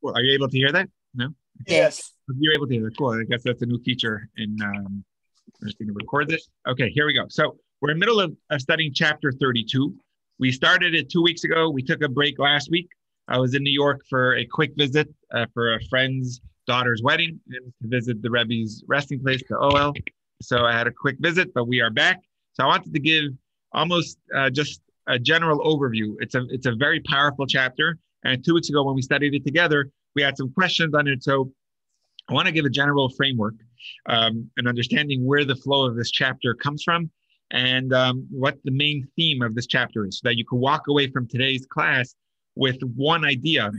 Cool. Are you able to hear that? No? Yes. You're able to hear that. Cool. I guess that's a new feature in, I'm just going to record this. Okay, here we go. So we're in the middle of studying chapter 32. We started it 2 weeks ago. We took a break last week. I was in New York for a quick visit for a friend's daughter's wedding and to visit the Rebbe's resting place, the OL. So I had a quick visit, but we are back. So I wanted to give almost just a general overview. It's a very powerful chapter. And 2 weeks ago when we studied it together, we had some questions on it. So I want to give a general framework and understanding where the flow of this chapter comes from and what the main theme of this chapter is, so that you can walk away from today's class with one idea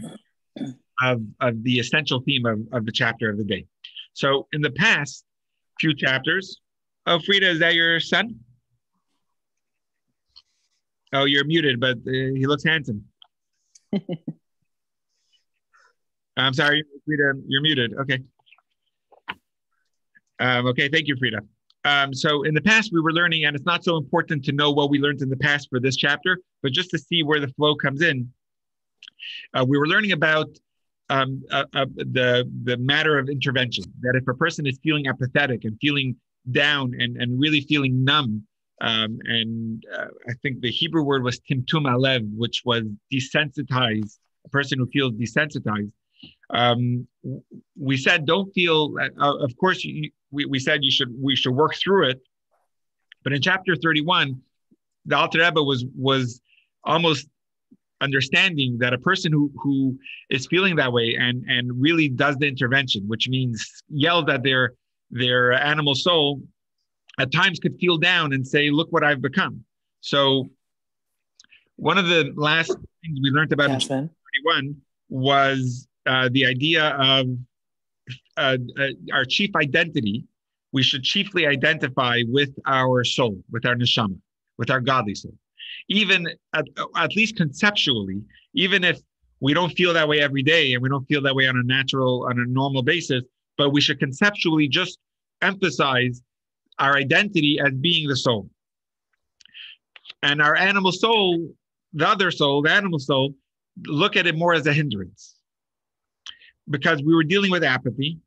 of the essential theme of the chapter of the day. So in the past few chapters, oh, Frida, is that your son? Oh, you're muted, but he looks handsome. I'm sorry, Frida, you're muted. Okay. Okay, thank you, Frida. So in the past, we were learning, and it's not so important to know what we learned in the past for this chapter, but just to see where the flow comes in. We were learning about the matter of intervention, that if a person is feeling apathetic and feeling down and really feeling numb, I think the Hebrew word was timtum alev, which was desensitized, a person who feels desensitized. We said don't feel. Of course, we said we should work through it. But in chapter 31, the Alter Rebbe was almost understanding that a person who is feeling that way and really does the intervention, which means yelled at their animal soul, at times could feel down and say, "Look what I've become." So one of the last things we learned about in chapter 31 was the idea of our chief identity. We should chiefly identify with our soul, with our neshama, with our godly soul. Even at least conceptually, even if we don't feel that way every day and we don't feel that way on a normal basis, but we should conceptually just emphasize our identity as being the soul. And our animal soul, the other soul, the animal soul, look at it more as a hindrance. Because we were dealing with apathy,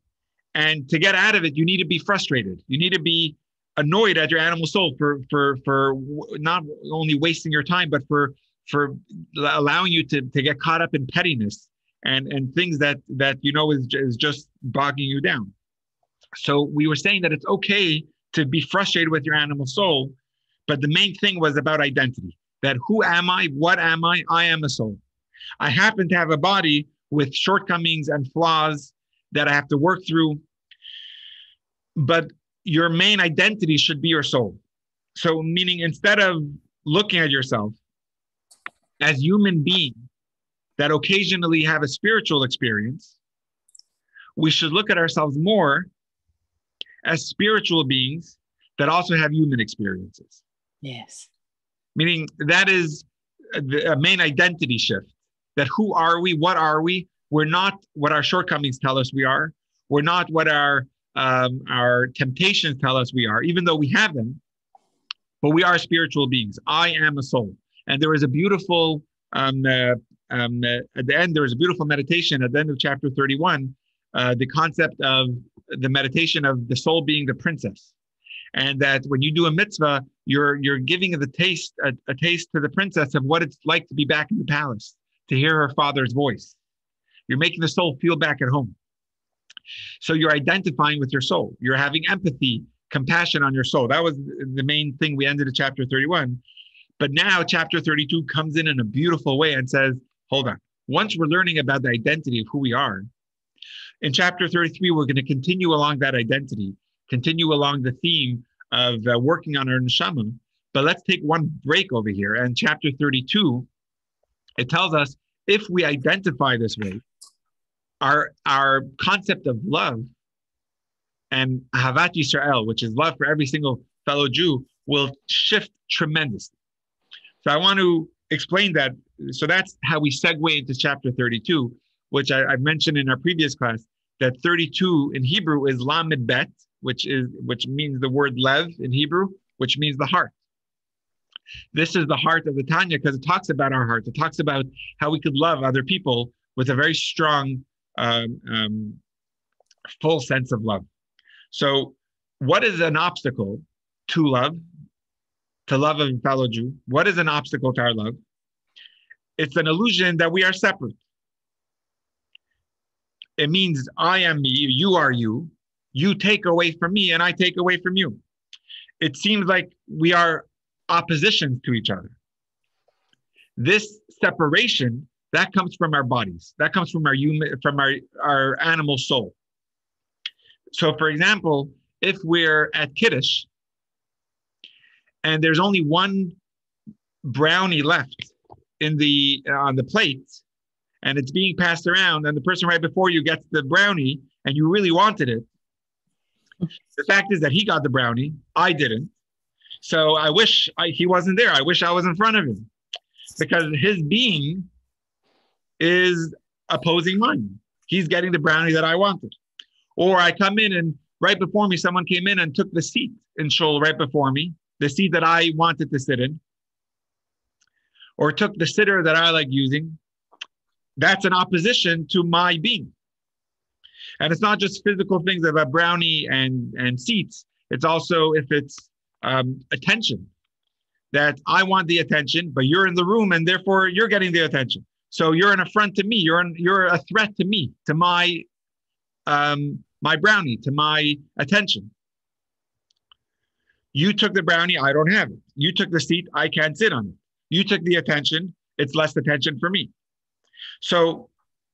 and to get out of it, you need to be frustrated. You need to be annoyed at your animal soul for not only wasting your time, but for allowing you to get caught up in pettiness and things that is just bogging you down. So we were saying that it's okay to be frustrated with your animal soul, but the main thing was about identity. That who am I? What am I? I am a soul. I happen to have a body with shortcomings and flaws that I have to work through. But your main identity should be your soul. So meaning instead of looking at yourself as human beings that occasionally have a spiritual experience, we should look at ourselves more as spiritual beings that also have human experiences. Yes. Meaning that is a main identity shift. That who are we? What are we? We're not what our shortcomings tell us we are. We're not what our temptations tell us we are, even though we have them. But we are spiritual beings. I am a soul. And there is a beautiful, at the end, there is a beautiful meditation at the end of chapter 31, the concept of the meditation of the soul being the princess. And that when you do a mitzvah, you're giving a taste to the princess of what it's like to be back in the palace, to hear her father's voice. You're making the soul feel back at home. So you're identifying with your soul. You're having empathy, compassion on your soul. That was the main thing we ended at chapter 31. But now chapter 32 comes in a beautiful way and says, hold on. Once we're learning about the identity of who we are, in chapter 33, we're going to continue along that identity, continue along the theme of working on our neshama. But let's take one break over here. And chapter 32, it tells us if we identify this way, our concept of love and Ahavat Yisrael, which is love for every single fellow Jew, will shift tremendously. So I want to explain that. So that's how we segue into chapter 32, which I mentioned in our previous class, that 32 in Hebrew is Lamed Bet, which means the word Lev in Hebrew, which means the heart. This is the heart of the Tanya because it talks about our heart. It talks about how we could love other people with a very strong um, um, full sense of love. So, what is an obstacle to love, to love of a fellow Jew? What is an obstacle to our love? It's an illusion that we are separate. It means I am me, you are you. You take away from me, and I take away from you. It seems like we are oppositions to each other. This separation, that comes from our bodies. That comes from our animal soul. So, for example, if we're at Kiddush and there's only one brownie left on the plate, and it's being passed around, and the person right before you gets the brownie, and you really wanted it, the fact is that he got the brownie, I didn't. So I wish he wasn't there. I wish I was in front of him, because his being is opposing mine. He's getting the brownie that I wanted. Or I come in, and right before me, someone came in and took the seat in shul right before me, the seat that I wanted to sit in, or took the sitter that I like using. That's an opposition to my being. And it's not just physical things about brownie and seats. It's also if it's attention, that I want the attention, but you're in the room, and therefore you're getting the attention. So you're an affront to me. You're a threat to me, to my my brownie, to my attention. You took the brownie, I don't have it. You took the seat, I can't sit on it. You took the attention, it's less attention for me. So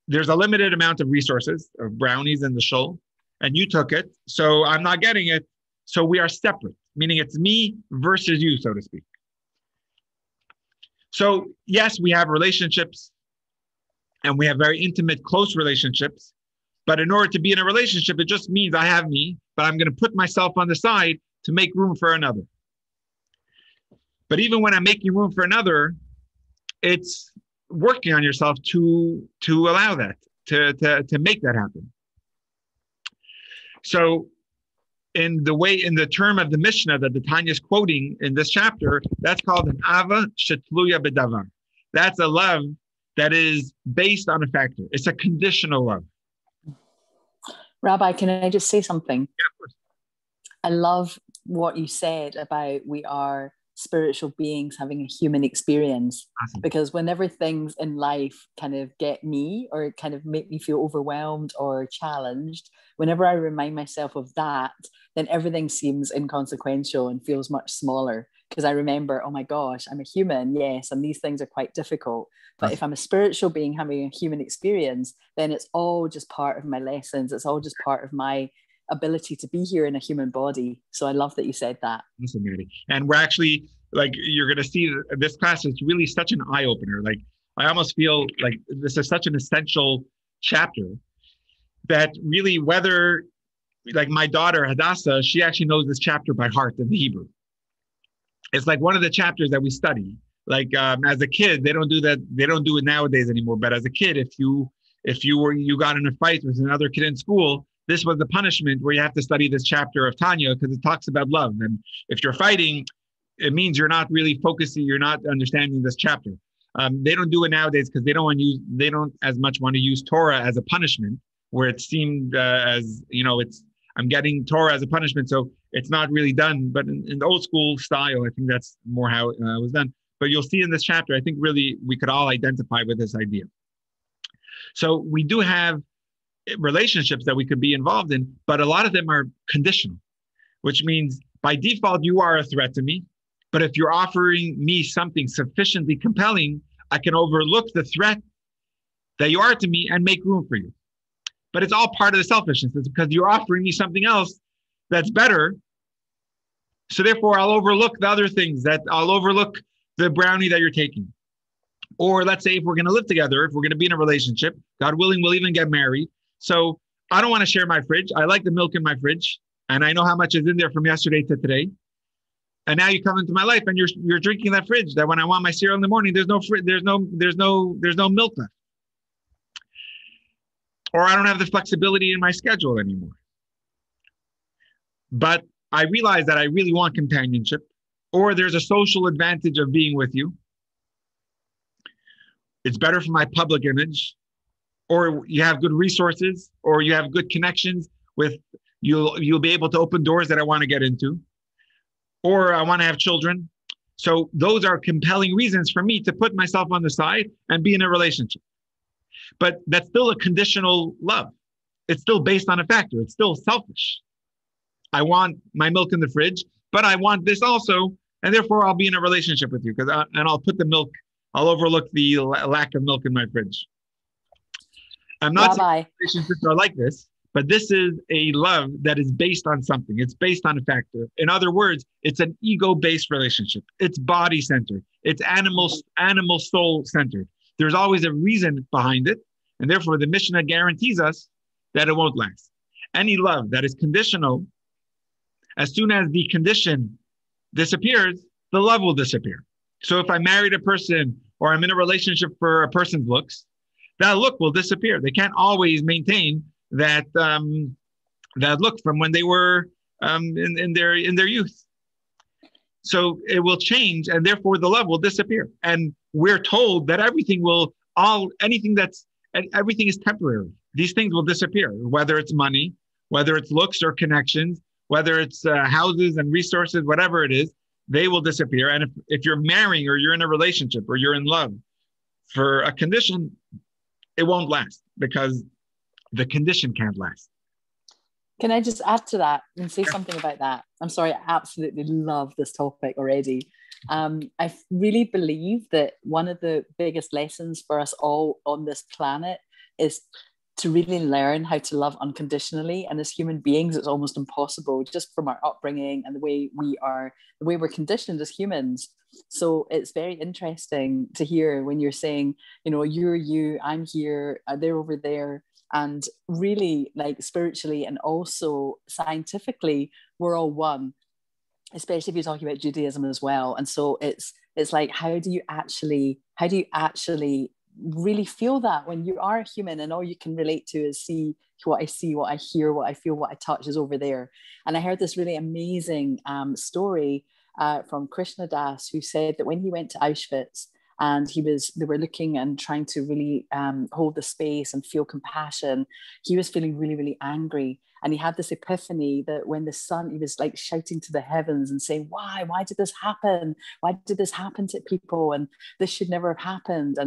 there's a limited amount of resources, of brownies in the shul, and you took it, so I'm not getting it. So we are separate, meaning it's me versus you, so to speak. So yes, we have relationships, and we have very intimate, close relationships. But in order to be in a relationship, it just means I have me, but I'm going to put myself on the side to make room for another. But even when I'm making room for another, it's working on yourself to allow that, to make that happen. So in the term of the Mishnah that the Tanya is quoting in this chapter, that's called an ava shetluya bedavar. That's a love that is based on a factor. It's a conditional love. Rabbi, can I just say something? Yeah, of course. I love what you said about we are spiritual beings having a human experience. Awesome. Because whenever things in life kind of get me or kind of make me feel overwhelmed or challenged, whenever I remind myself of that, then everything seems inconsequential and feels much smaller. Because I remember, oh my gosh, I'm a human, yes, and these things are quite difficult. But if I'm a spiritual being having a human experience, then it's all just part of my lessons. It's all just part of my ability to be here in a human body. So I love that you said that. Awesome, Maddie. And we're actually, like, you're going to see this class is really such an eye-opener. Like, I almost feel like this is such an essential chapter that really, whether, like my daughter, Hadassah, she actually knows this chapter by heart in the Hebrew. It's like one of the chapters that we study. Like as a kid, they don't do that. They don't do it nowadays anymore. But as a kid, if you got in a fight with another kid in school, this was the punishment where you have to study this chapter of Tanya because it talks about love. And if you're fighting, it means you're not really focusing. You're not understanding this chapter. They don't do it nowadays because they don't as much want to use Torah as a punishment, where it seemed as I'm getting Torah as a punishment, so it's not really done. But in the old school style, I think that's more how it was done. But you'll see in this chapter, I think really we could all identify with this idea. So we do have relationships that we could be involved in, but a lot of them are conditional, which means by default, you are a threat to me. But if you're offering me something sufficiently compelling, I can overlook the threat that you are to me and make room for you. But it's all part of the selfishness. It's because you're offering me something else that's better. So therefore, I'll overlook the other things, that I'll overlook the brownie that you're taking. Or let's say if we're going to live together, if we're going to be in a relationship, God willing, we'll even get married. So I don't want to share my fridge. I like the milk in my fridge, and I know how much is in there from yesterday to today. And now you come into my life and you're drinking that fridge that when I want my cereal in the morning, there's no milk left. Or I don't have the flexibility in my schedule anymore. But I realize that I really want companionship, or there's a social advantage of being with you. It's better for my public image. or you have good resources, or you have good connections with, you'll be able to open doors that I want to get into, or I want to have children. So those are compelling reasons for me to put myself on the side and be in a relationship. But that's still a conditional love. It's still based on a factor. It's still selfish. I want my milk in the fridge, but I want this also, and therefore I'll be in a relationship with you and I'll put the milk. I'll overlook the lack of milk in my fridge. I'm not saying relationships are like this, but this is a love that is based on something. It's based on a factor. In other words, it's an ego-based relationship. It's body-centered. It's animal soul-centered. There's always a reason behind it, and therefore the Mishnah guarantees us that it won't last. Any love that is conditional, as soon as the condition disappears, the love will disappear. So if I married a person or I'm in a relationship for a person's looks, that look will disappear. They can't always maintain that look from when they were in their youth. So it will change, and therefore the love will disappear. And we're told that everything is temporary. These things will disappear, whether it's money, whether it's looks or connections, whether it's houses and resources, whatever it is, they will disappear. And if you're marrying or you're in a relationship or you're in love for a condition, it won't last because the condition can't last. Can I just add to that and say something about that? I'm sorry, I absolutely love this topic already. I really believe that one of the biggest lessons for us all on this planet is to really learn how to love unconditionally. And as human beings, it's almost impossible just from our upbringing and the way we're conditioned as humans. So it's very interesting to hear when you're saying, you're you, I'm here, they're over there. And really, like, spiritually and also scientifically, we're all one, especially if you're talking about Judaism as well. And so it's like, how do you actually really feel that when you are a human and all you can relate to is see, what I hear, what I feel, what I touch is over there. And I heard this really amazing story from Krishna Das, who said that when he went to Auschwitz and they were looking and trying to really hold the space and feel compassion, he was feeling really, really angry. And he had this epiphany that when the sun, he was like shouting to the heavens and saying, why did this happen? Why did this happen to people? And this should never have happened.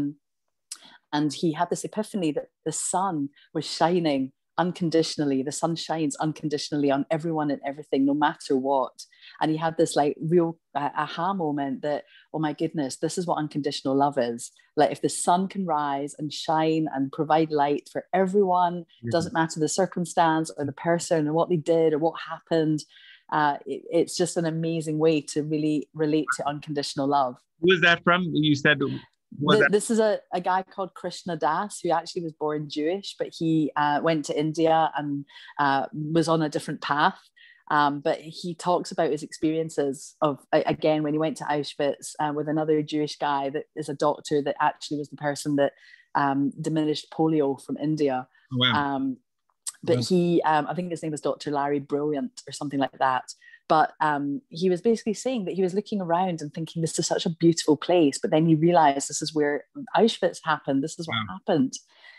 And he had this epiphany that the sun was shining unconditionally. The sun shines unconditionally on everyone and everything, no matter what. And he had this like real aha moment that, oh my goodness, this is what unconditional love is. Like, if the sun can rise and shine and provide light for everyone, doesn't matter the circumstance or the person or what they did or what happened. It's just an amazing way to really relate to unconditional love. Who is that from? You said... This is a guy called Krishna Das, who actually was born Jewish, but he went to India and was on a different path. But he talks about his experiences of, again, when he went to Auschwitz with another Jewish guy that is a doctor that actually was the person that diminished polio from India. Oh, wow. But he, I think his name was Dr. Larry Brilliant or something like that. But he was basically saying that he was looking around and thinking, this is such a beautiful place. But then he realized this is where Auschwitz happened. This is what happened.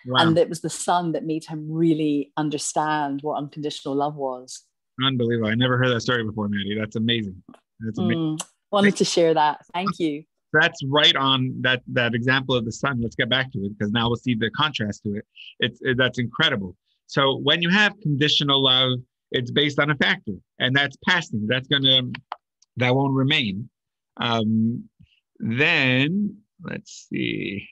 Wow. And it was the sun that made him really understand what unconditional love was. Unbelievable. I never heard that story before, Maddie. That's amazing. That's amazing. Wanted to share that. Thank you. That's right on that example of the sun. Let's get back to it, because now we'll see the contrast to it. That's incredible. So when you have conditional love, it's based on a factor, and that's passing. That won't remain. Then let's see.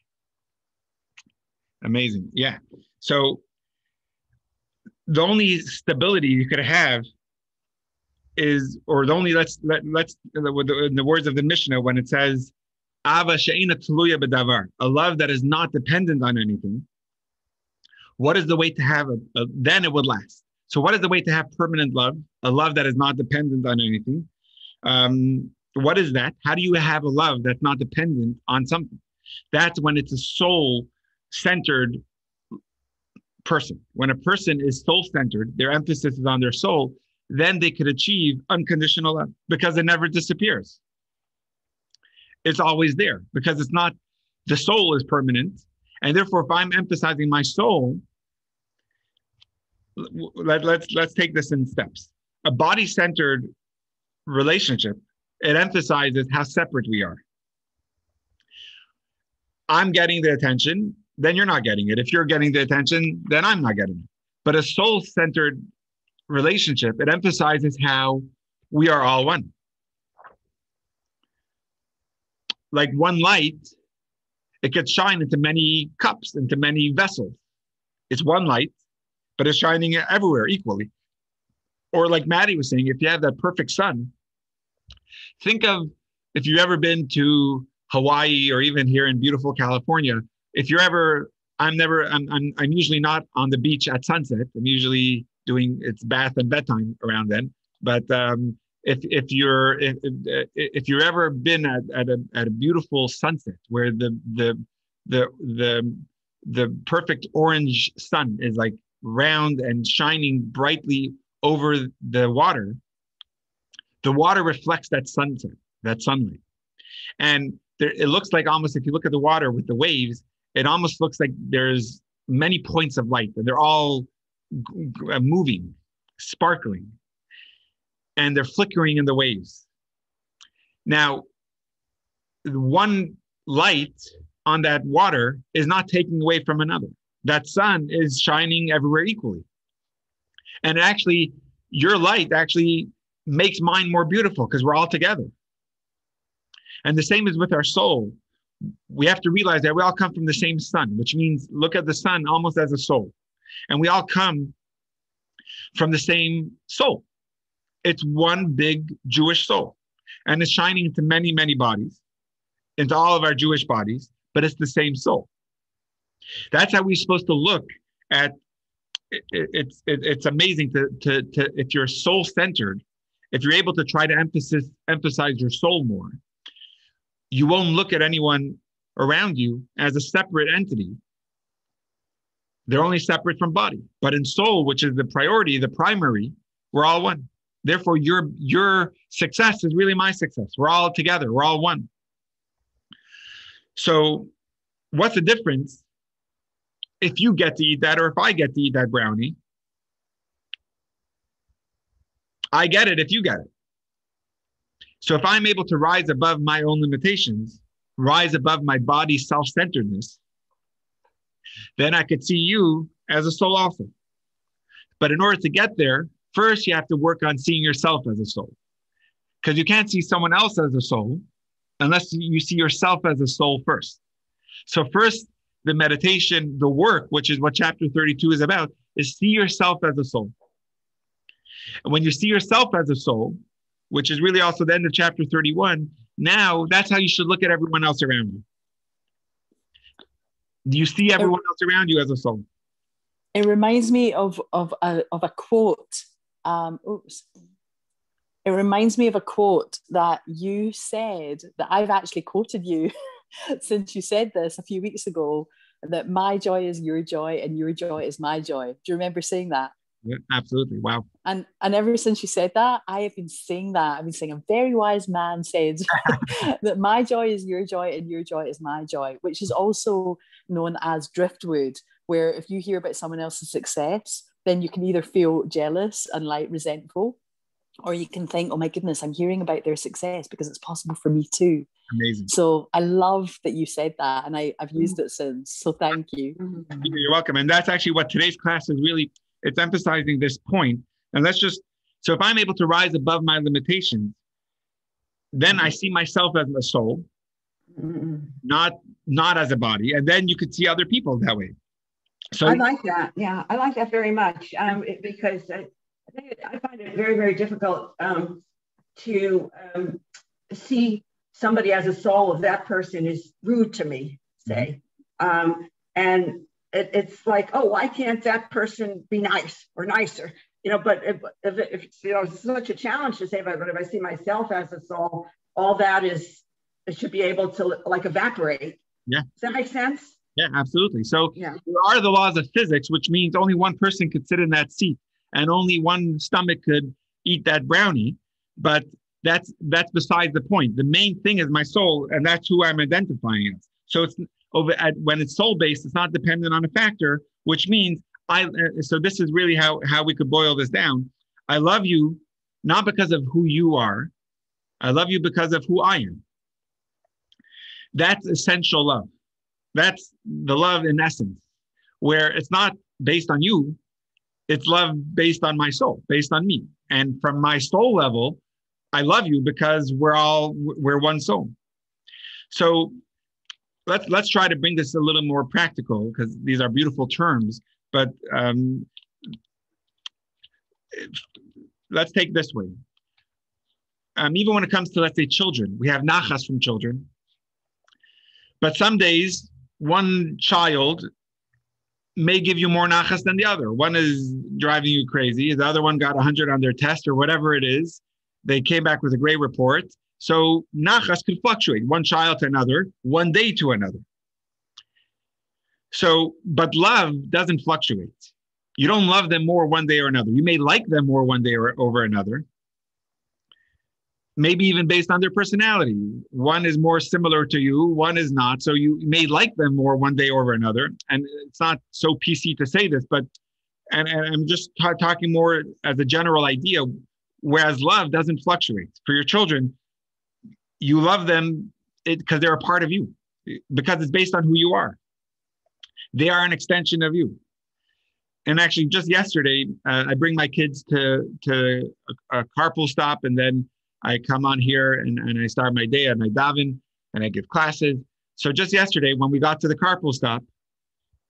Amazing. Yeah. So the only stability you could have is, or the only, let's in the words of the Mishnah, when it says, Ava she'ina tluya b'davar, a love that is not dependent on anything. What is the way to have then it would last? So what is the way to have permanent love? A love that is not dependent on anything. What is that? How do you have a love that's not dependent on something? That's when it's a soul-centered person. When a person is soul-centered, their emphasis is on their soul, then they could achieve unconditional love, because it never disappears. It's always there, because it's not, the soul is permanent, And therefore, if I'm emphasizing my soul, let's take this in steps. A body-centered relationship, it emphasizes how separate we are. I'm getting the attention, then you're not getting it. If you're getting the attention, then I'm not getting it. But a soul-centered relationship, it emphasizes how we are all one. Like one light, it could shine into many cups, into many vessels. It's one light, but it's shining everywhere equally. Or like Maddie was saying, if you have that perfect sun, think of if you've ever been to Hawaii or even here in beautiful California. If you're ever, I'm usually not on the beach at sunset. I'm usually doing it's bath and bedtime around then. But if you're ever been at a beautiful sunset where the perfect orange sun is like round and shining brightly over the water reflects that sunset, that sunlight. And it looks like almost, if you look at the water with the waves, it almost looks like there's many points of light and they're all moving, sparkling, and they're flickering in the waves. Now, one light on that water is not taking away from another. That sun is shining everywhere equally. And actually, your light actually makes mine more beautiful because we're all together. And the same is with our soul. We have to realize that we all come from the same sun, which means look at the sun almost as a soul. And we all come from the same soul. It's one big Jewish soul. And it's shining into many, many bodies, into all of our Jewish bodies, but it's the same soul. That's how we're supposed to look at it's amazing to if you're soul-centered, if you're able to try to emphasize your soul more, you won't look at anyone around you as a separate entity. They're only separate from body. But in soul, which is the priority, the primary, we're all one. Therefore, your success is really my success. We're all together. We're all one. So what's the difference if you get to eat that or if I get to eat that brownie? I get it if you get it. So if I'm able to rise above my own limitations, rise above my body's self-centeredness, then I could see you as a soul also. But in order to get there, first you have to work on seeing yourself as a soul. Because you can't see someone else as a soul unless you see yourself as a soul first. So first, the meditation, the work, which is what chapter 32 is about, is see yourself as a soul. And when you see yourself as a soul, which is really also the end of chapter 31, now that's how you should look at everyone else around you. Do you see everyone else around you as a soul? It reminds me of a quote. It reminds me of a quote that you said, that I've actually quoted you since you said this a few weeks ago, that my joy is your joy and your joy is my joy. Do you remember saying that? Yeah, absolutely. Wow. And ever since you said that, I have been saying that. I've been saying a very wise man said that my joy is your joy and your joy is my joy, which is also known as driftwood, where if you hear about someone else's success, then you can either feel jealous and like resentful, or you can think, oh my goodness, I'm hearing about their success because it's possible for me too. Amazing. So I love that you said that, and I've used it since. So thank you. You're welcome. And that's actually what today's class is really, it's emphasizing this point. And so if I'm able to rise above my limitations, then I see myself as a soul, not as a body. And then you could see other people that way. So I like that. Yeah, I like that very much because I find it very, very difficult to see somebody as a soul if that person is rude to me, say. And it's like, oh, why can't that person be nice or nicer? But if it's such a challenge to say, but if I see myself as a soul, all that it should be able to like evaporate. Yeah. Does that make sense? Yeah, absolutely. So there are the laws of physics, which means only one person could sit in that seat and only one stomach could eat that brownie. But that's besides the point. The main thing is my soul, and that's who I'm identifying as. So when it's soul-based, it's not dependent on a factor, which means so this is really how we could boil this down. I love you not because of who you are. I love you because of who I am. That's essential love. That's the love in essence, where it's not based on you. It's love based on my soul, based on me. And from my soul level, I love you because we're one soul. So let's try to bring this a little more practical, because these are beautiful terms. But let's take this way. Even when it comes to, let's say, children, we have nachas from children. But some days, one child may give you more nachas than the other. One is driving you crazy. The other one got 100 on their test or whatever it is. They came back with a great report. So nachas could fluctuate, one child to another, one day to another. So, but love doesn't fluctuate. You don't love them more one day or another. You may like them more one day or over another. Maybe even based on their personality. One is more similar to you, one is not. So you may like them more one day over another. And it's not so PC to say this, but, and I'm just talking more as a general idea, whereas love doesn't fluctuate. For your children, you love them because they're a part of you, because it's based on who you are. They are an extension of you. And actually, just yesterday, I bring my kids to a carpool stop, and then I come on here and I start my day and I daven and I give classes. So just yesterday, when we got to the carpool stop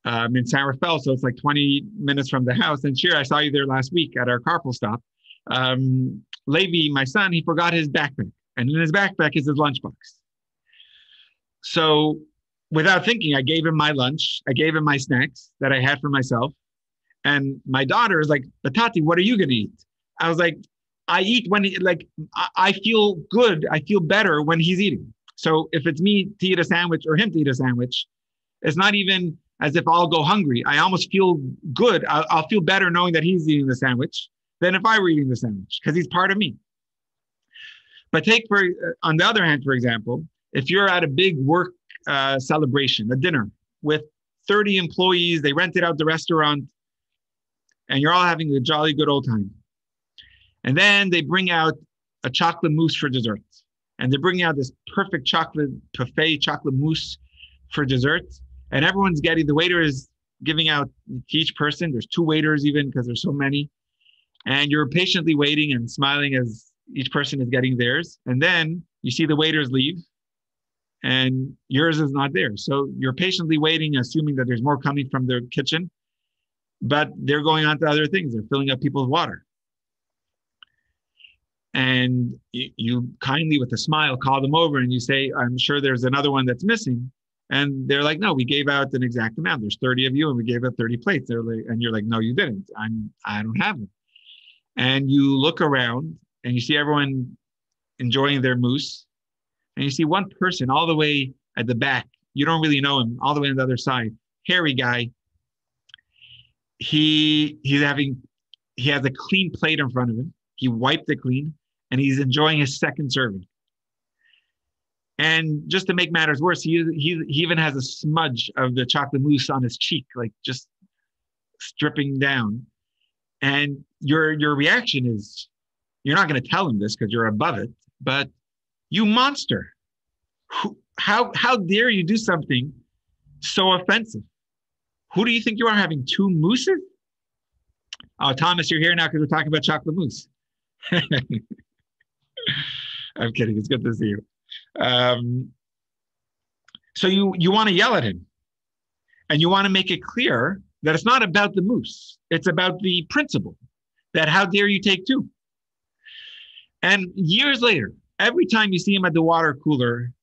in San Rafael, so it's like 20 minutes from the house. And Shira, I saw you there last week at our carpool stop. Levi, my son, he forgot his backpack. And in his backpack is his lunchbox. So without thinking, I gave him my lunch. I gave him my snacks that I had for myself. And my daughter is like, but Tati, what are you going to eat? I was like, I eat when I feel good. I feel better when he's eating. So if it's me to eat a sandwich or him to eat a sandwich, it's not even as if I'll go hungry. I almost feel good. I'll feel better knowing that he's eating the sandwich than if I were eating the sandwich, because he's part of me. But on the other hand, for example, if you're at a big work celebration, a dinner with 30 employees, they rented out the restaurant, and you're all having a jolly good old time. And then they bring out a chocolate mousse for dessert. And they're bringing out this perfect chocolate parfait, chocolate mousse for dessert. And everyone's the waiter is giving out to each person. There's 2 waiters even, because there's so many. And you're patiently waiting and smiling as each person is getting theirs. And then you see the waiters leave and yours is not there. So you're patiently waiting, assuming that there's more coming from their kitchen, but they're going on to other things. They're filling up people's water. And you kindly, with a smile, call them over and you say, I'm sure there's another one that's missing. And they're like, no, we gave out an exact amount. There's 30 of you and we gave out 30 plates. They're like, and you're like, no, you didn't. I don't have them. And you look around and you see everyone enjoying their mousse. And you see one person all the way at the back. You don't really know him, all the way on the other side. Hairy guy. He has a clean plate in front of him. He wiped it clean and he's enjoying his second serving. And just to make matters worse, he even has a smudge of the chocolate mousse on his cheek, like just dripping down. And your reaction is, you're not going to tell him this because you're above it, but you monster. How dare you do something so offensive? Who do you think you are, having 2 mousses? Oh, Thomas, you're here now because we're talking about chocolate mousse. I'm kidding. It's good to see you. So you want to yell at him and you want to make it clear that it's not about the mousse. It's about the principle that how dare you take 2? And years later, every time you see him at the water cooler,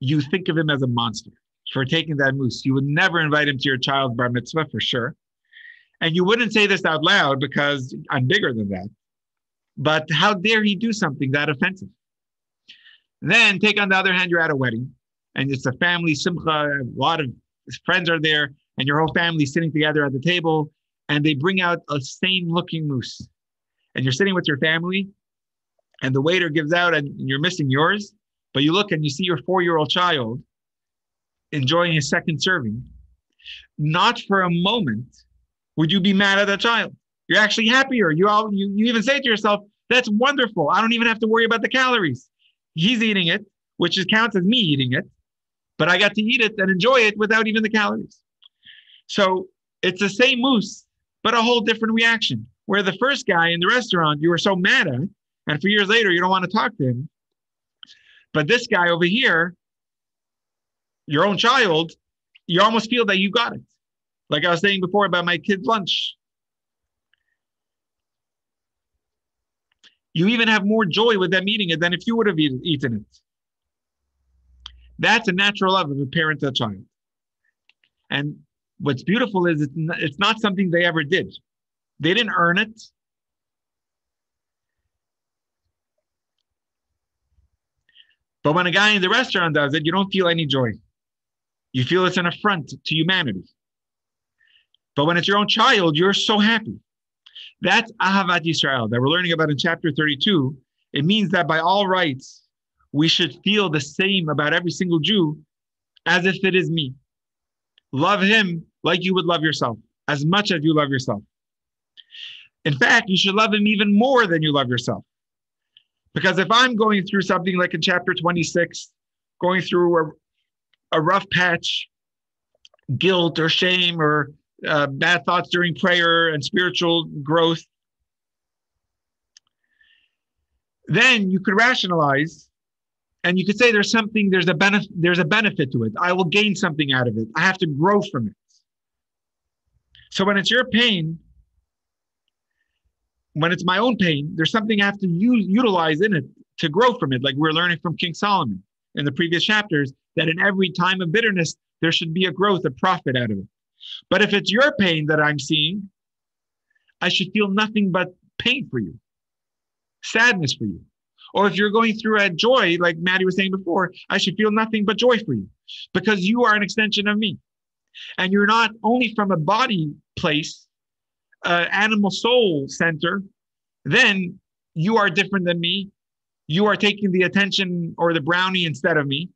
you think of him as a monster for taking that mousse. You would never invite him to your child's bar mitzvah for sure. And you wouldn't say this out loud because I'm bigger than that. But how dare he do something that offensive? Then take on the other hand, you're at a wedding and it's a family simcha, a lot of friends are there and your whole family sitting together at the table and they bring out a same looking mousse. And you're sitting with your family and the waiter gives out and you're missing yours, but you look and you see your 4-year-old child enjoying a second serving, not for a moment would you be mad at that child. You're actually happier. You even say to yourself, that's wonderful. I don't even have to worry about the calories. He's eating it, which counts as me eating it, but I got to eat it and enjoy it without even the calories. So it's the same moose, but a whole different reaction. Where the first guy in the restaurant you were so mad at, and for years later you don't want to talk to him. But this guy over here, your own child, you almost feel that you got it. Like I was saying before about my kid's lunch. You even have more joy with them eating it than if you would have eaten it. That's a natural love of a parent to a child. And what's beautiful is it's not something they ever did. They didn't earn it. But when a guy in the restaurant does it, you don't feel any joy. You feel it's an affront to humanity. But when it's your own child, you're so happy. That's Ahavat Yisrael that we're learning about in chapter 32. It means that by all rights, we should feel the same about every single Jew as if it is me. Love him like you would love yourself, as much as you love yourself. In fact, you should love him even more than you love yourself. Because if I'm going through something like in chapter 26, going through a rough patch, guilt or shame or bad thoughts during prayer and spiritual growth, then you could rationalize and you could say there's a benefit to it. I will gain something out of it. I have to grow from it. So when it's your pain, when it's my own pain, there's something I have to utilize in it to grow from it. Like we're learning from King Solomon in the previous chapters, that in every time of bitterness, there should be a growth, a profit out of it. But if it's your pain that I'm seeing, I should feel nothing but pain for you, sadness for you. Or if you're going through a joy, like Maddie was saying before, I should feel nothing but joy for you because you are an extension of me. And you're not only from a body place, animal soul center, then you are different than me. You are taking the attention or the brownie instead of me,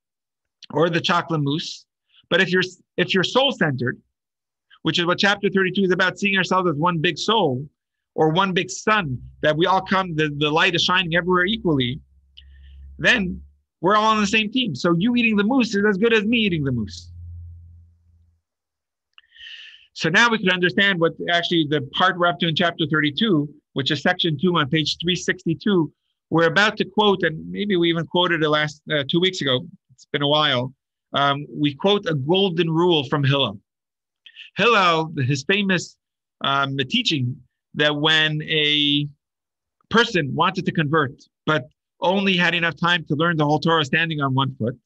or the chocolate mousse. But if you're soul centered, which is what chapter 32 is about, seeing ourselves as one big soul or one big sun, that we all come, the light is shining everywhere equally, then we're all on the same team. So you eating the mousse is as good as me eating the mousse. So now we can understand what actually the part we're up to in chapter 32, which is section 2 on page 362. We're about to quote, and maybe we even quoted it last 2 weeks ago. It's been a while. We quote a golden rule from Hillel. Hillel, his famous teaching that when a person wanted to convert, but only had enough time to learn the whole Torah standing on one foot,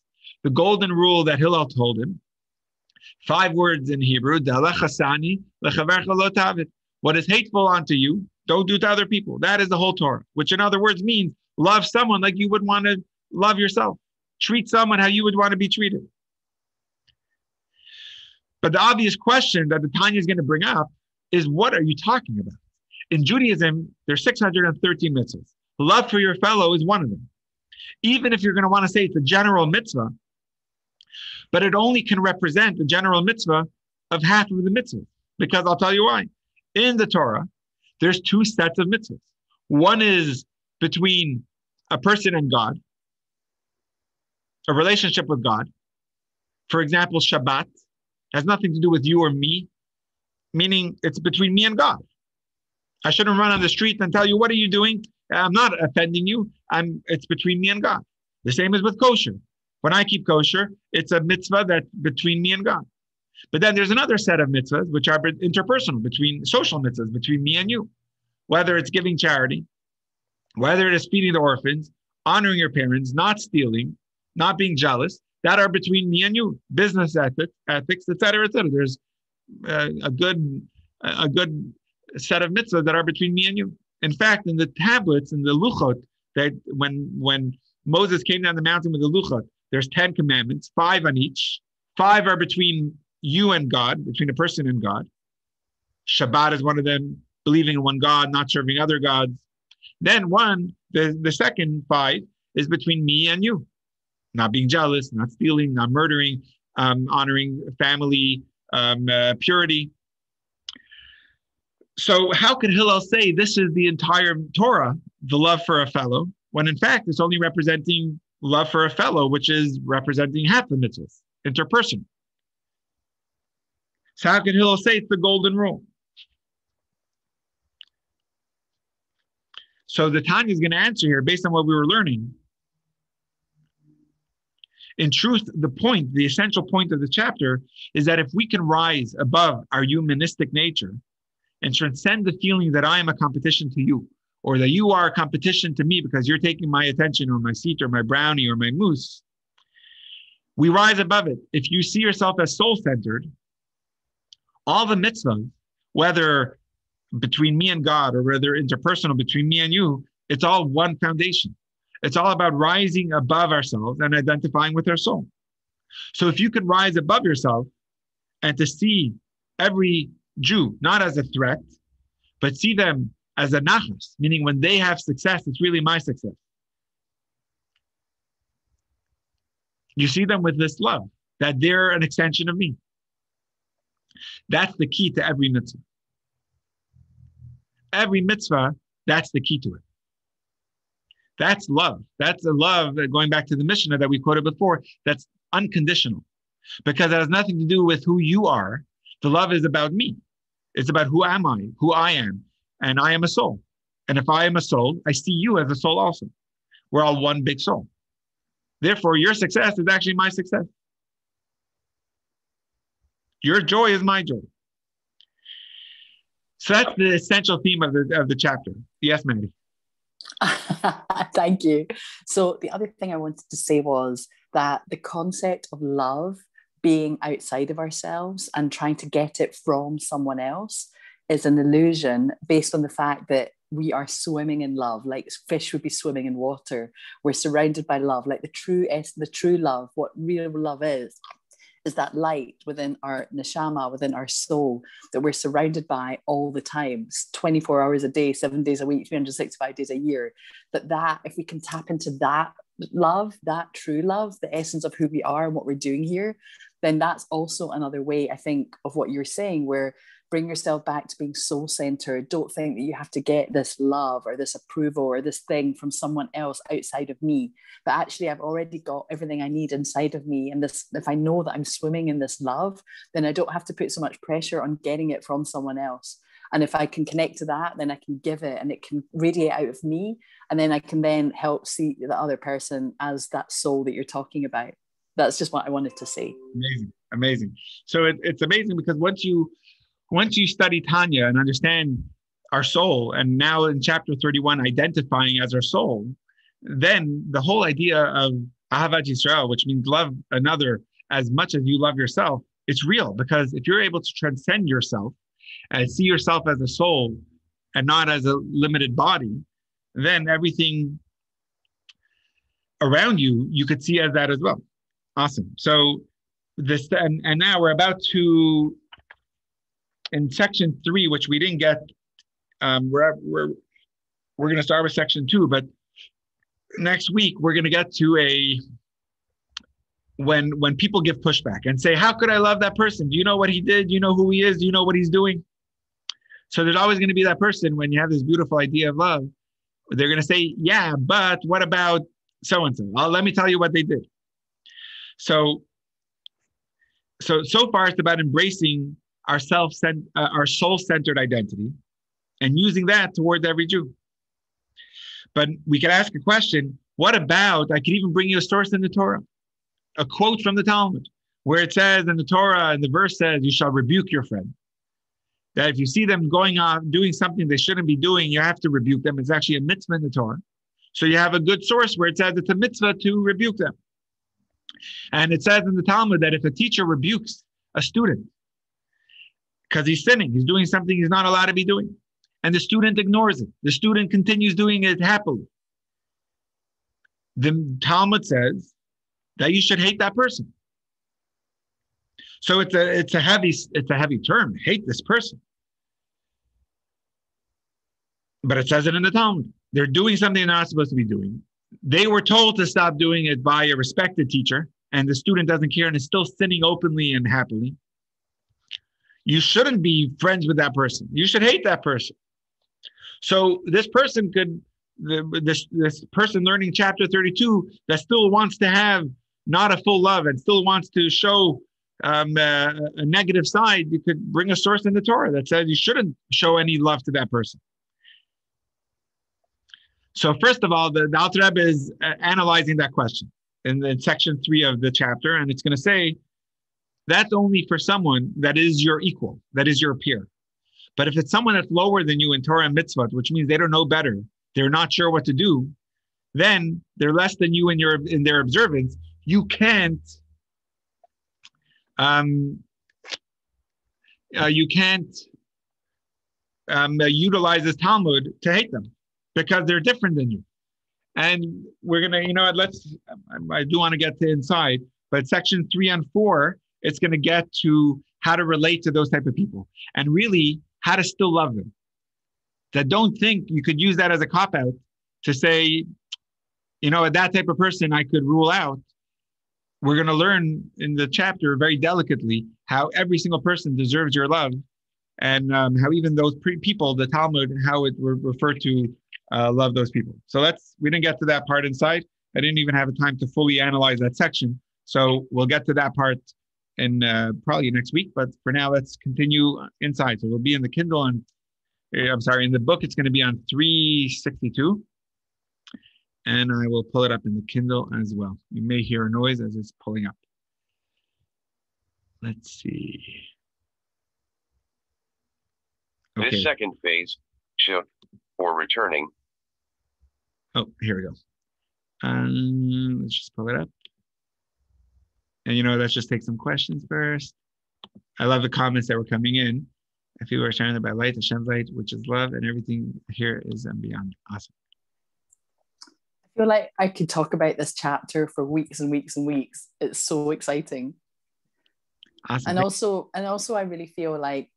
the golden rule that Hillel told him, 5 words in Hebrew, what is hateful unto you, don't do to other people. That is the whole Torah, which in other words means love someone like you would want to love yourself. Treat someone how you would want to be treated. But the obvious question that the Tanya is going to bring up is, what are you talking about? In Judaism, there's 613 mitzvahs. Love for your fellow is one of them. Even if you're going to want to say it's a general mitzvah, but it only can represent the general mitzvah of half of the mitzvahs. Because I'll tell you why. In the Torah, there's 2 sets of mitzvahs. One is between a person and God, a relationship with God. For example, Shabbat has nothing to do with you or me, meaning it's between me and God. I shouldn't run on the street and tell you, what are you doing? I'm not offending you. It's between me and God. The same is with kosher. When I keep kosher, it's a mitzvah that's between me and God. But then there's another set of mitzvahs, which are interpersonal, between social mitzvahs, between me and you. Whether it's giving charity, whether it is feeding the orphans, honoring your parents, not stealing, not being jealous, that are between me and you. Business ethics, etc., etc. There's a good set of mitzvahs that are between me and you. In fact, in the tablets, in the luchot, that when Moses came down the mountain with the luchot, there's 10 commandments, 5 on each. 5 are between you and God, between a person and God. Shabbat is one of them, believing in one God, not serving other gods. Then the second 5 is between me and you. Not being jealous, not stealing, not murdering, honoring family, purity. So how could Hillel say this is the entire Torah, the love for a fellow, when in fact it's only representing love for a fellow, which is representing half the mitzvahs, interpersonal. So how can Hillel say it's the golden rule? So the Tanya is going to answer here based on what we were learning. In truth, the essential point of the chapter is that if we can rise above our humanistic nature and transcend the feeling that I am a competition to you, or that you are a competition to me because you're taking my attention or my seat or my brownie or my mousse, we rise above it. If you see yourself as soul-centered, all the mitzvahs, whether between me and God or whether interpersonal between me and you, it's all one foundation. It's all about rising above ourselves and identifying with our soul. So if you can rise above yourself and to see every Jew not as a threat, but see them as a nachas, meaning when they have success, it's really my success. You see them with this love, that they're an extension of me. That's the key to every mitzvah. Every mitzvah, that's the key to it. That's love. That's a love, going back to the Mishnah that we quoted before, that's unconditional. Because it has nothing to do with who you are. The love is about me. It's about who am I, who I am. And I am a soul. And if I am a soul, I see you as a soul also. We're all one big soul. Therefore, your success is actually my success. Your joy is my joy. So that's the essential theme of the chapter. Yes, Maddie. Thank you. So the other thing I wanted to say was that the concept of love being outside of ourselves and trying to get it from someone else is an illusion based on the fact that we are swimming in love, like fish would be swimming in water. We're surrounded by love, like the true love, what real love is that light within our neshama, within our soul, that we're surrounded by all the time, 24 hours a day, 7 days a week, 365 days a year. That if we can tap into that love, that true love, the essence of who we are and what we're doing here, then that's also another way, I think, of what you're saying, where bring yourself back to being soul-centered. Don't think that you have to get this love or this approval or this thing from someone else outside of me. But actually, I've already got everything I need inside of me. And this, if I know that I'm swimming in this love, then I don't have to put so much pressure on getting it from someone else. And if I can connect to that, then I can give it and it can radiate out of me. And then I can then help see the other person as that soul that you're talking about. That's just what I wanted to say. Amazing, amazing. So it's amazing because once you study Tanya and understand our soul, and now in chapter 31, identifying as our soul, then the whole idea of Ahavat Yisrael, which means love another as much as you love yourself, it's real. Because if you're able to transcend yourself and see yourself as a soul and not as a limited body, then everything around you, you could see as that as well. Awesome. So this, and now we're about to, in section 3, which we didn't get, we're going to start with section 2, but next week we're going to get to when people give pushback and say, how could I love that person? Do you know what he did? Do you know who he is? Do you know what he's doing? So there's always going to be that person when you have this beautiful idea of love. They're going to say, yeah, but what about so-and-so? Let me tell you what they did. So far it's about embracing our soul-centered identity and using that towards every Jew. But we could ask a question, what about, I could even bring you a source in the Torah, a quote from the Talmud, where it says in the Torah, and the verse says, you shall rebuke your friend. That if you see them going off, doing something they shouldn't be doing, you have to rebuke them. It's actually a mitzvah in the Torah. So you have a good source where it says it's a mitzvah to rebuke them. And it says in the Talmud that if a teacher rebukes a student because he's sinning, he's doing something he's not allowed to be doing, and the student ignores it, the student continues doing it happily, the Talmud says that you should hate that person. So it's a heavy term, hate this person. But it says it in the Talmud. They're doing something they're not supposed to be doing. They were told to stop doing it by a respected teacher, and the student doesn't care and is still sinning openly and happily, you shouldn't be friends with that person. You should hate that person. So this person could, this person learning chapter 32 that still wants to have not a full love and still wants to show a negative side, you could bring a source in the Torah that says you shouldn't show any love to that person. So first of all, the Alter Rebbe is analyzing that question in section 3 of the chapter, and it's going to say that's only for someone that is your equal, that is your peer. But if it's someone that's lower than you in Torah and mitzvot, which means they don't know better, they're not sure what to do, then they're less than you in their observance. You can't utilize this Talmud to hate them because they're different than you. And we're gonna, I do want to get to inside, but section 3 and 4, it's gonna get to how to relate to those type of people and really how to still love them. That don't think you could use that as a cop-out to say, that type of person I could rule out. We're going to learn in the chapter very delicately how every single person deserves your love, and how even those people, the Talmud, how it referred to love those people. So we didn't get to that part inside. I didn't even have a time to fully analyze that section. So we'll get to that part in probably next week. But for now, let's continue inside. So we'll be in the Kindle in the book, it's going to be on 362. And I will pull it up in the Kindle as well. You may hear a noise as it's pulling up. Let's see. Okay. This second phase, shift or returning. Oh, here we go. Let's just pull it up. And let's just take some questions first. I love the comments that were coming in. If you are shining by light, Hashem's light, which is love, and everything here is and beyond. Awesome. I feel like I could talk about this chapter for weeks and weeks and weeks. It's so exciting. Awesome. And also, I really feel like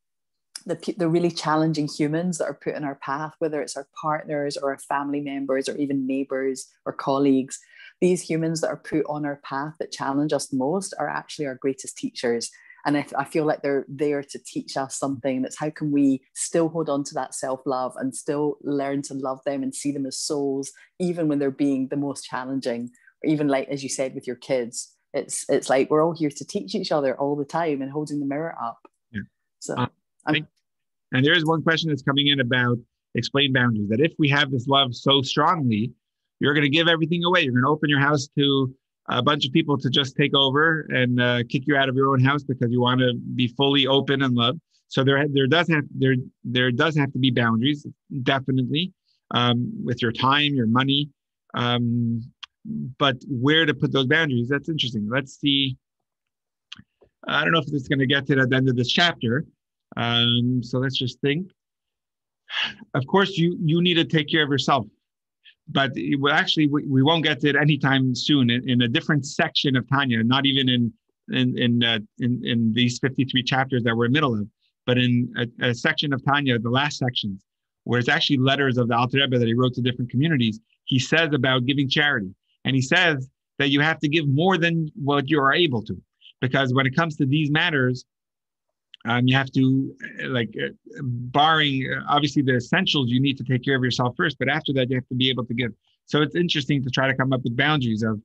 the really challenging humans that are put in our path, whether it's our partners or our family members or even neighbors or colleagues, these humans that are put on our path that challenge us most are actually our greatest teachers. And I feel like they're there to teach us something. That's how can we still hold on to that self-love and still learn to love them and see them as souls, even when they're being the most challenging. Or even like, as you said, with your kids, it's like we're all here to teach each other all the time and holding the mirror up. Yeah. So, and there is one question that's coming in about explain boundaries, that if we have this love so strongly, you're going to give everything away. You're going to open your house to a bunch of people to just take over and kick you out of your own house because you want to be fully open and love. So there does have to be boundaries, definitely, with your time, your money, but where to put those boundaries, that's interesting. Let's see. I don't know if it's going to get to the end of this chapter. So let's just think. Of course, you need to take care of yourself. But we won't get to it anytime soon. In a different section of Tanya, not even in these 53 chapters that we're in the middle of, but in a section of Tanya, the last sections, where it's actually letters of the Alter Rebbe that he wrote to different communities. He says about giving charity, and he says that you have to give more than what you are able to, because when it comes to these matters, you have to, barring obviously the essentials, you need to take care of yourself first, but after that, you have to be able to give. So it's interesting to try to come up with boundaries of,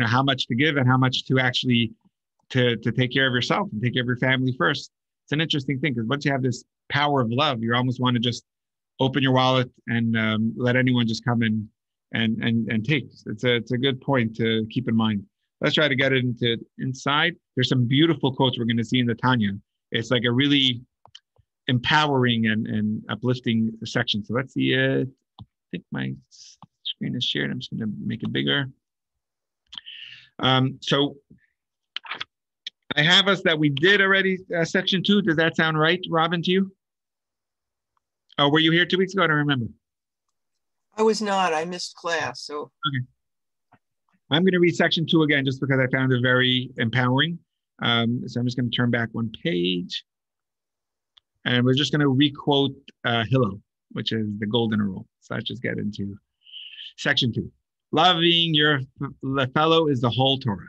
how much to give and how much to actually to take care of yourself and take care of your family first. It's an interesting thing because once you have this power of love, you almost want to just open your wallet and let anyone just come in and take. It's a good point to keep in mind. Let's try to get it inside. There's some beautiful quotes we're going to see in the Tanya. It's like a really empowering and uplifting section. So let's see. I think my screen is shared. I'm just going to make it bigger. So I have us that we did already section 2. Does that sound right, Robin, to you? Oh, were you here 2 weeks ago? I don't remember. I was not. I missed class. So okay. I'm going to read section 2 again just because I found it very empowering. So I'm just going to turn back one page. And we're just going to requote Hillel, which is the golden rule. So let's just get into section 2. Loving your fellow is the whole Torah.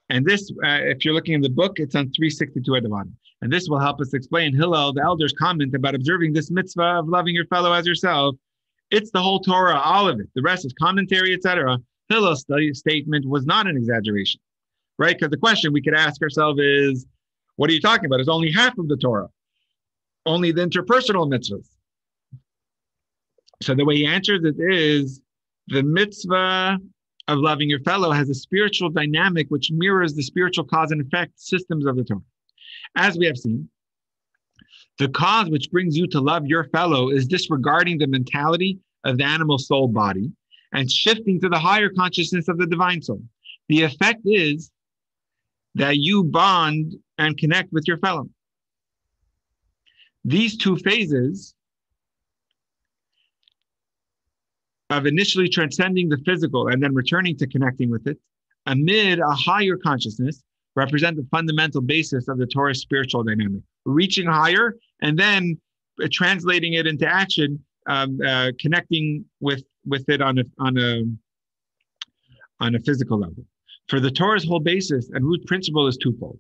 And this, if you're looking in the book, it's on 362 at the bottom. And this will help us explain Hillel, the elder's comment about observing this mitzvah of loving your fellow as yourself. It's the whole Torah, all of it. The rest is commentary, etc. Hillel's statement was not an exaggeration, right? Because the question we could ask ourselves is, what are you talking about? It's only half of the Torah, only the interpersonal mitzvahs. So the way he answers it is, the mitzvah of loving your fellow has a spiritual dynamic which mirrors the spiritual cause and effect systems of the Torah. As we have seen, the cause which brings you to love your fellow is disregarding the mentality of the animal soul body and shifting to the higher consciousness of the divine soul. The effect is that you bond and connect with your fellow. These two phases of initially transcending the physical and then returning to connecting with it amid a higher consciousness represent the fundamental basis of the Torah's spiritual dynamic. Reaching higher and then translating it into action, connecting with it on a physical level. For the Torah's whole basis and root principle is twofold.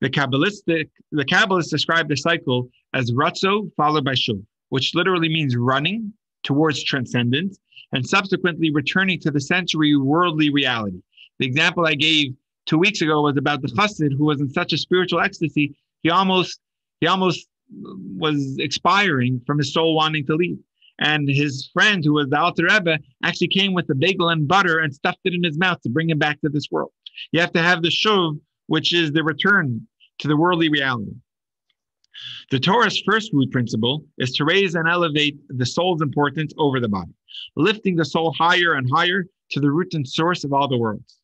The Kabbalists describe the cycle as ratzo followed by shuv, which literally means running towards transcendence and subsequently returning to the sensory worldly reality. The example I gave 2 weeks ago was about the chassid who was in such a spiritual ecstasy, he almost was expiring from his soul wanting to leave. And his friend, who was the Alter Rebbe, actually came with the bagel and butter and stuffed it in his mouth to bring him back to this world. You have to have the shuv, which is the return to the worldly reality. The Torah's first root principle is to raise and elevate the soul's importance over the body, lifting the soul higher and higher to the root and source of all the worlds,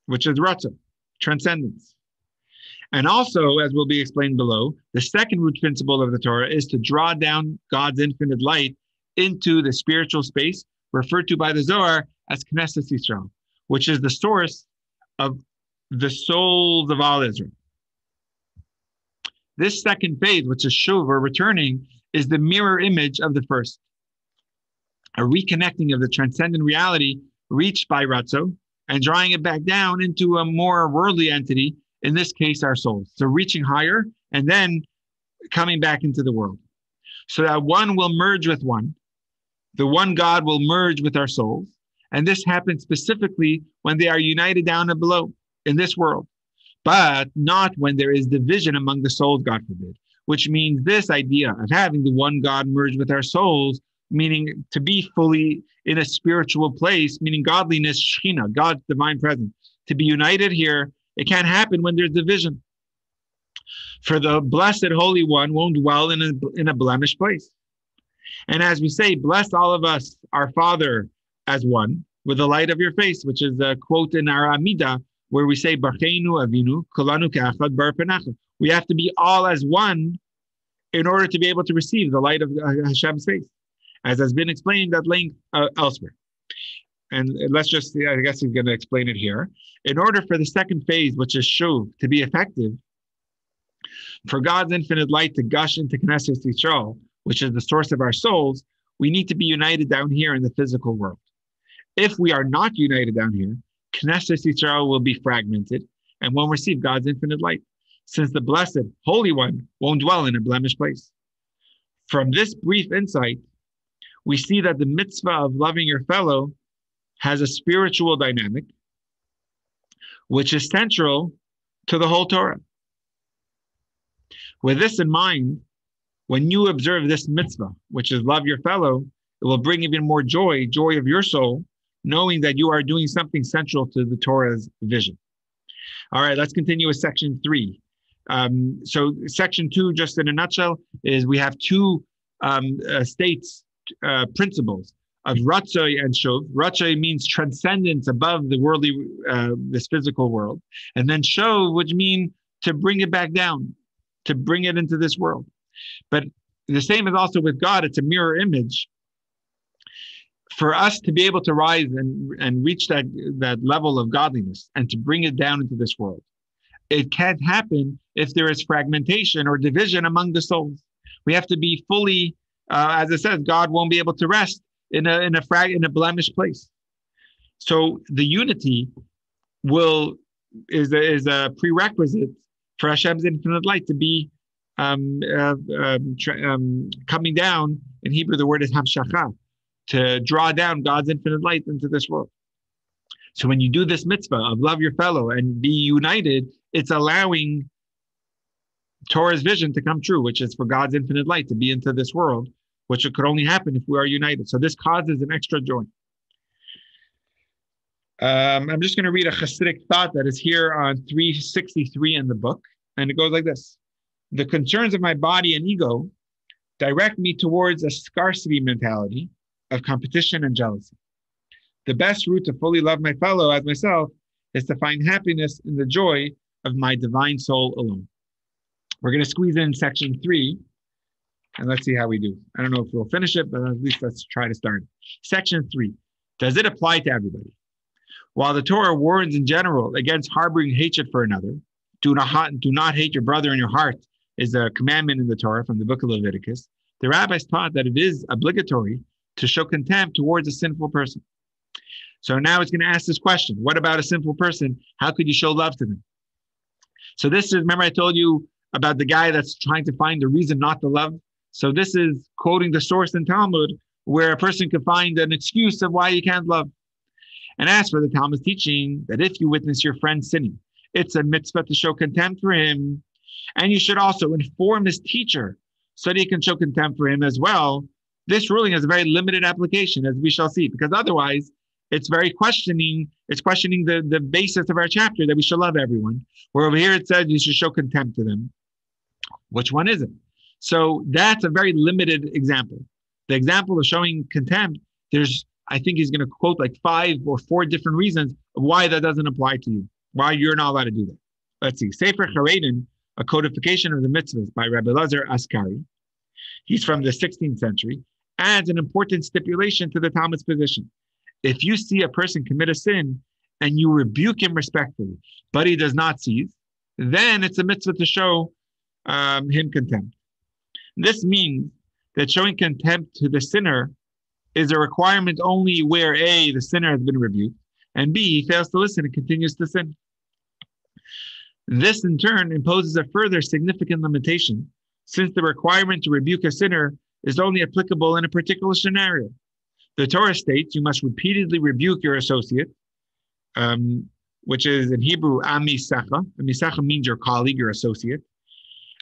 which is Ratzah, transcendence. And also, as will be explained below, the second root principle of the Torah is to draw down God's infinite light into the spiritual space, referred to by the Zohar as Knesset Yisrael, which is the source of the souls of all Israel. This second phase, which is shuv, or returning, is the mirror image of the first, a reconnecting of the transcendent reality reached by Ratzo and drawing it back down into a more worldly entity, in this case, our souls. So reaching higher and then coming back into the world. So that one will merge with one. The one God will merge with our souls. And this happens specifically when they are united down and below in this world, but not when there is division among the souls, God forbid, which means this idea of having the one God merge with our souls, meaning to be fully in a spiritual place, meaning godliness, Shekhinah, God's divine presence. To be united here, it can't happen when there's division. For the blessed Holy One won't dwell in a blemished place. And as we say, bless all of us, our Father, as one, with the light of your face, which is a quote in our Amidah, where we say, Barcheinu Avinu, Kolanu Ke'achad Bar Penacha. We have to be all as one in order to be able to receive the light of Hashem's face, as has been explained at length elsewhere. And let's just see, I guess he's going to explain it here. In order for the second phase, which is shuv, to be effective, for God's infinite light to gush into Knesset Yisrael, which is the source of our souls, we need to be united down here in the physical world. If we are not united down here, Knesset Yisrael will be fragmented and won't receive God's infinite light, since the blessed Holy One won't dwell in a blemished place. From this brief insight, we see that the mitzvah of loving your fellow has a spiritual dynamic, which is central to the whole Torah. With this in mind, when you observe this mitzvah, which is love your fellow, it will bring even more joy of your soul, knowing that you are doing something central to the Torah's vision. All right, let's continue with section 3. So section 2, just in a nutshell, is we have two principles of Ratzoi and Shuv. Ratzoi means transcendence above the worldly, this physical world. And then Shuv, which means to bring it back down, to bring it into this world. But the same is also with God. It's a mirror image. For us to be able to rise and reach that level of godliness and to bring it down into this world, it can't happen if there is fragmentation or division among the souls. We have to be fully, as it says, God won't be able to rest in a blemished place. So the unity will is a prerequisite for Hashem's infinite light to be coming down. In Hebrew, the word is hamshacha, to draw down God's infinite light into this world. So when you do this mitzvah of love your fellow and be united, it's allowing Torah's vision to come true, which is for God's infinite light to be into this world, which could only happen if we are united. So this causes an extra joy. I'm just going to read a Hasidic thought that is here on 363 in the book. And it goes like this. The concerns of my body and ego direct me towards a scarcity mentality of competition and jealousy. The best route to fully love my fellow as myself is to find happiness in the joy of my divine soul alone. We're going to squeeze in section 3, and let's see how we do. I don't know if we'll finish it, but at least let's try to start. Section 3. Does it apply to everybody? While the Torah warns in general against harboring hatred for another, do not hate your brother in your heart is a commandment in the Torah from the book of Leviticus, the rabbis taught that it is obligatory to show contempt towards a sinful person. So now it's going to ask this question. What about a sinful person? How could you show love to them? So this is, remember I told you about the guy that's trying to find a reason not to love? So this is quoting the source in Talmud where a person could find an excuse of why you can't love. And as for the Talmud's teaching that if you witness your friend sinning, it's a mitzvah to show contempt for him. And you should also inform his teacher so that he can show contempt for him as well. This ruling has a very limited application, as we shall see, because otherwise it's questioning the basis of our chapter that we should love everyone. Where over here it says you should show contempt to them. Which one is it? So that's a very limited example. The example of showing contempt, I think he's going to quote like 5 or 4 different reasons of why that doesn't apply to you, why you're not allowed to do that. Let's see. Sefer Charedim, a codification of the mitzvahs by Rabbi Lazar Askari. He's from the 16th century, adds an important stipulation to the Talmud's position. If you see a person commit a sin and you rebuke him respectfully, but he does not cease, then it's a mitzvah to show him contempt. This means that showing contempt to the sinner is a requirement only where A, the sinner has been rebuked, and B, he fails to listen and continues to sin. This in turn imposes a further significant limitation, since the requirement to rebuke a sinner is only applicable in a particular scenario. The Torah states you must repeatedly rebuke your associate, which is in Hebrew, amisacha. Amisacha means your colleague, your associate.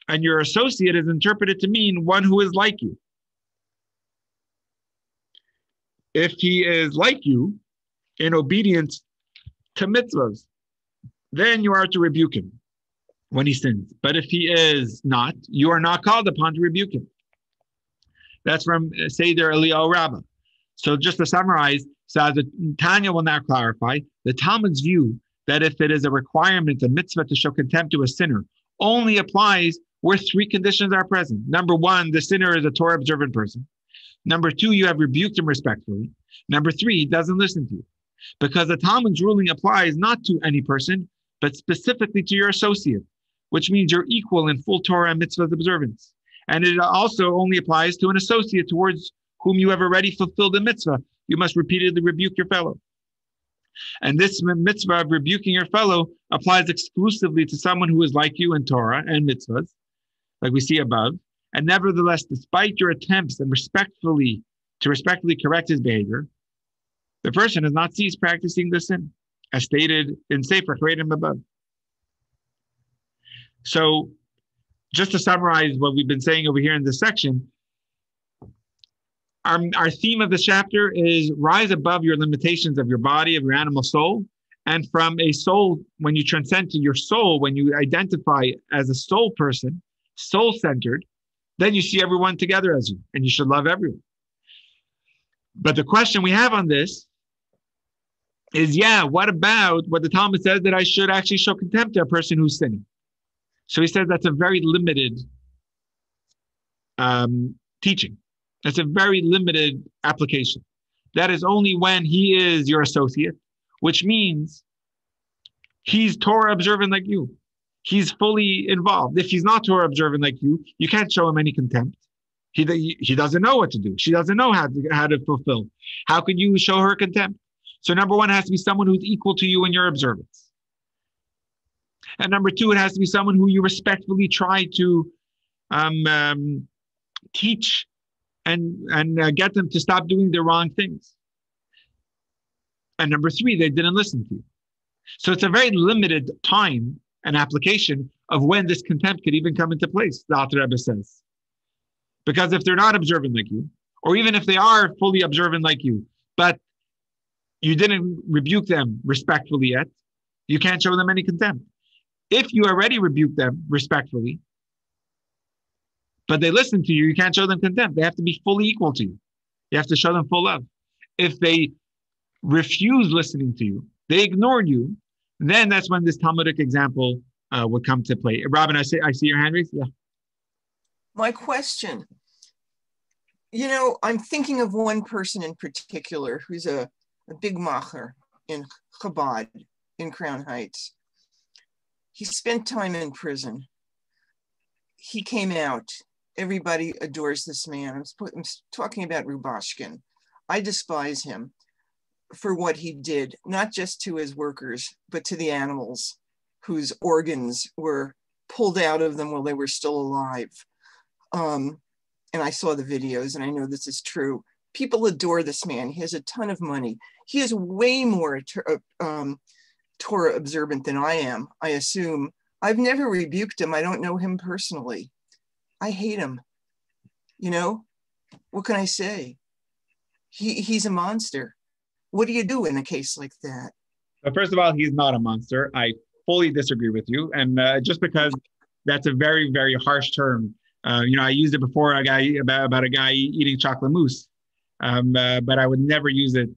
And your associate is interpreted to mean one who is like you. If he is like you in obedience to mitzvahs, then you are to rebuke him when he sins. But if he is not, you are not called upon to rebuke him. That's from Seder Eliyahu Rabbah. So just to summarize, so as Tanya will now clarify, the Talmud's view that if it is a requirement, a mitzvah to show contempt to a sinner, only applies where 3 conditions are present. Number 1, the sinner is a Torah observant person. Number 2, you have rebuked him respectfully. Number 3, he doesn't listen to you. Because the Talmud's ruling applies not to any person, but specifically to your associate, which means you're equal in full Torah and mitzvah observance. And it also only applies to an associate towards whom you have already fulfilled the mitzvah. You must repeatedly rebuke your fellow. And this mitzvah of rebuking your fellow applies exclusively to someone who is like you in Torah and mitzvahs, like we see above. And nevertheless, despite your attempts and respectfully correct his behavior, the person has not ceased practicing the sin, as stated in Sefer Charedim above. So, just to summarize what we've been saying over here in this section, our theme of this chapter is rise above your limitations of your body, of your animal soul, and from a soul, when you transcend to your soul, when you identify as a soul person, soul-centered, then you see everyone together as you, and you should love everyone. But the question we have on this is, what about what the Talmud says that I should actually show contempt to a person who's sinning? So he says that's a very limited teaching. That's a very limited application. That is only when he is your associate, which means he's Torah observant like you. He's fully involved. If he's not Torah observant like you, you can't show him any contempt. He doesn't know what to do. She doesn't know how to fulfill. How could you show her contempt? So number 1 has to be someone who's equal to you in your observance. And number two, it has to be someone who you respectfully try to teach and get them to stop doing the wrong things. And number three, they didn't listen to you. So it's a very limited time and application of when this contempt could even come into place, the Alter Rebbe says. Because if they're not observant like you, or even if they are fully observant like you, but you didn't rebuke them respectfully yet, you can't show them any contempt. If you already rebuked them respectfully, but they listen to you, you can't show them contempt. They have to be fully equal to you. You have to show them full love. If they refuse listening to you, they ignored you, then that's when this Talmudic example would come to play. Robin, I see your hand raised. Yeah. My question, I'm thinking of one person in particular who's a big macher in Chabad in Crown Heights. He spent time in prison. He came out. Everybody adores this man. I'm talking about Rubashkin. I despise him for what he did, not just to his workers, but to the animals whose organs were pulled out of them while they were still alive. And I saw the videos, and I know this is true. People adore this man. He has a ton of money. He is way more Torah observant than I am, I assume. I've never rebuked him. I don't know him personally. I hate him. What can I say? He's a monster. What do you do in a case like that? First of all, he's not a monster. I fully disagree with you. And just because that's a very, very harsh term. I used it before about a guy eating chocolate mousse, but I would never use it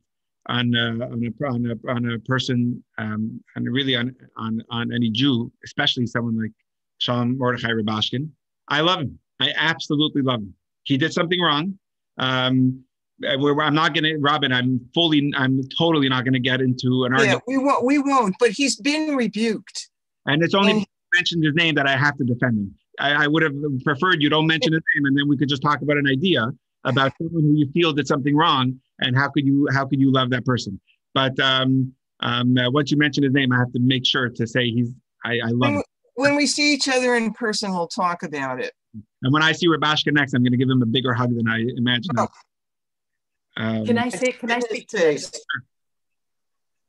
on a person, and really on any Jew, especially someone like Shalom Mordechai Rubashkin. I love him. I absolutely love him. He did something wrong. I'm not going to, Robin, I'm totally not going to get into an argument. Yeah, we won't, but he's been rebuked. And it's only because you mentioned his name that I have to defend him. I would have preferred you don't mention his name, and then we could just talk about an idea about someone who you feel did something wrong, and how could you love that person. But once you mention his name, I have to make sure to say I love him. When we see each other in person, we'll talk about it. And when I see Rubashkin next, I'm going to give him a bigger hug than I imagined. Can I speak to this?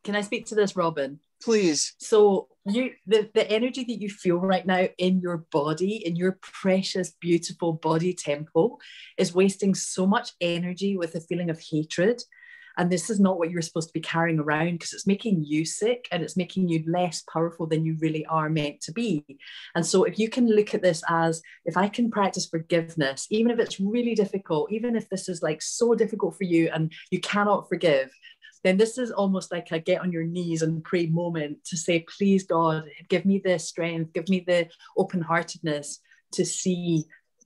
Can I speak to this, Robin? Please. So the energy that you feel right now in your body, in your precious, beautiful body temple, is wasting so much energy with a feeling of hatred. And this is not what you're supposed to be carrying around, because it's making you sick and it's making you less powerful than you really are meant to be. And so if you can look at this as, if I can practice forgiveness, even if it's really difficult, even if this is like so difficult for you and you cannot forgive, then this is almost like a get on your knees and pray moment to say, please God, give me the strength, give me the open-heartedness to see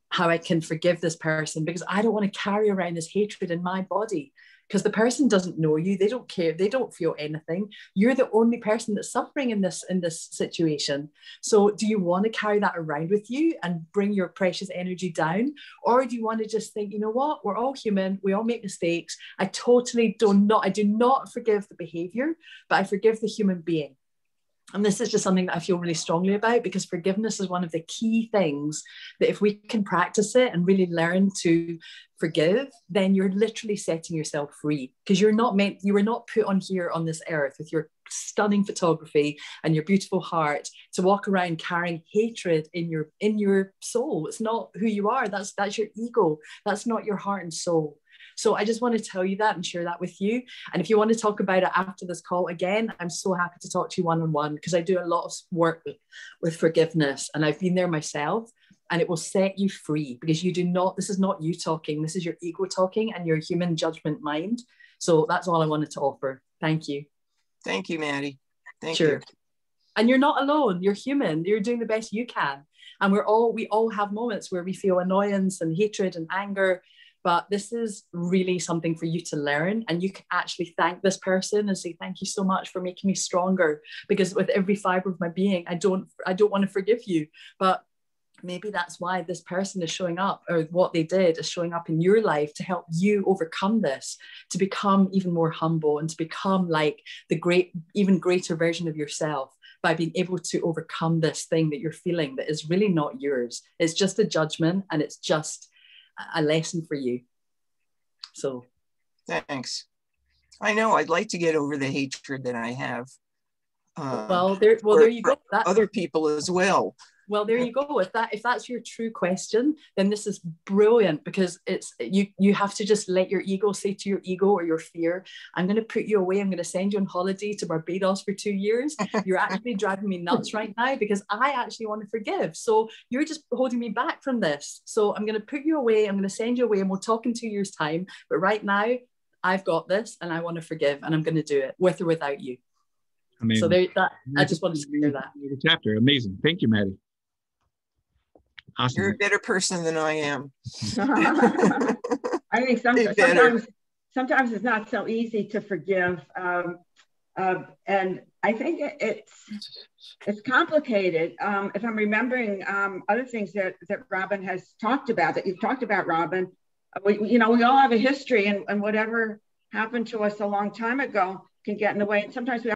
how I can forgive this person, because I don't want to carry around this hatred in my body. Because the person doesn't know you, they don't care, they don't feel anything. You're the only person that's suffering in this situation. So do you want to carry that around with you and bring your precious energy down? Or do you want to just think, you know what, we're all human, we all make mistakes. I do not forgive the behavior, but I forgive the human being. And this is just something that I feel really strongly about, because forgiveness is one of the key things that if we can practice it and really learn to forgive, then you're literally setting yourself free, because you were not put on here on this earth with your stunning photography and your beautiful heart to walk around carrying hatred in your soul. It's not who you are. That's your ego. That's not your heart and soul. So I just want to tell you that and share that with you. And if you want to talk about it after this call again, I'm so happy to talk to you one-on-one, because I do a lot of work with forgiveness, and I've been there myself, and it will set you free, because this is not you talking, this is your ego talking and your human judgment mind. So that's all I wanted to offer. Thank you. Thank you, Maddie. Thank you. And you're not alone. You're human. You're doing the best you can. And we all have moments where we feel annoyance and hatred and anger. But this is really something for you to learn, and you can actually thank this person and say, thank you so much for making me stronger, because with every fiber of my being, I don't want to forgive you, but maybe that's why this person is showing up, or what they did is showing up in your life to help you overcome this, to become even more humble and to become like the even greater version of yourself. by being able to overcome this thing that you're feeling that is really not yours. It's just a judgment, and it's just a lesson for you. So thanks. I know I'd like to get over the hatred that I have. There you go. Other people as well. Well, there you go. If that's your true question, then this is brilliant, because it's you have to just let your ego say to your ego or your fear, I'm going to put you away. I'm going to send you on holiday to Barbados for 2 years. You're actually driving me nuts right now because I actually want to forgive. So you're just holding me back from this. So I'm going to put you away. I'm going to send you away, and we'll talk in 2 years' time. But right now, I've got this, and I want to forgive, and I'm going to do it with or without you. Amazing. So I just wanted to share that. Chapter. Amazing. Thank you, Maddie. Awesome. You're a better person than I am. I think sometimes it's not so easy to forgive. And I think it's complicated. If I'm remembering other things that Robin has talked about, that you've talked about, Robin, we all have a history, and whatever happened to us a long time ago can get in the way. And sometimes we